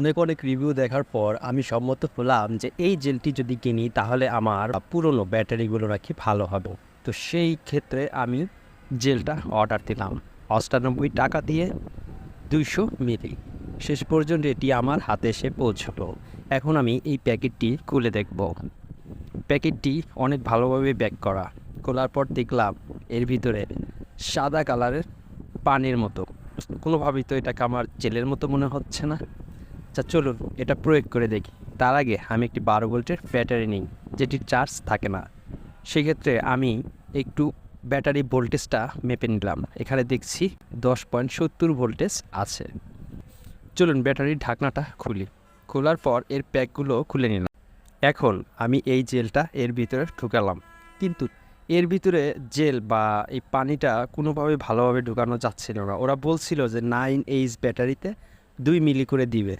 অনেক অনেক রিভিউ দেখার পর আমি সম্মত হলাম যে এই জেলটি যদি কিনি তাহলে আমার পুরনো ব্যাটারিগুলো নাকি ভালো হবে। তো সেই ক্ষেত্রে আমি জেলটা অর্ডার দিলাম ৯৮ টাকা দিয়ে ২০০ মিলি। শেষ পর্যন্ত এটি আমার হাতে এসে পৌঁছলো। এখন আমি এই প্যাকেটটি খুলে দেখব। প্যাকেটটি অনেক ভালোভাবে প্যাক করা। খোলার পর দেখলাম এর ভিতরে সাদা কালারের পানির মতো। কোনোভাবেই তো এটাকে আমার জেলের মতো মনে হচ্ছে না। আচ্ছা চলুন এটা প্রয়োগ করে দেখি। তার আগে আমি একটি ১২ ভোল্টের ব্যাটারি নিই, যেটির চার্জ থাকে না। সেক্ষেত্রে আমি একটু ব্যাটারি ভোল্টেজটা মেপে নিলাম। এখানে দেখছি ১০.৭০ ভোল্টেজ আছে। চলুন ব্যাটারির ঢাকনাটা খুলি। খোলার পর এর প্যাকগুলো খুলে নিলাম। এখন আমি এই জেলটা এর ভিতরে ঢুকালাম, কিন্তু এর ভিতরে জেল বা এই পানিটা কোনোভাবে ভালোভাবে ঢুকানো যাচ্ছিল না। ওরা বলছিল যে 9H ব্যাটারিতে 2 মিলি করে দিবে।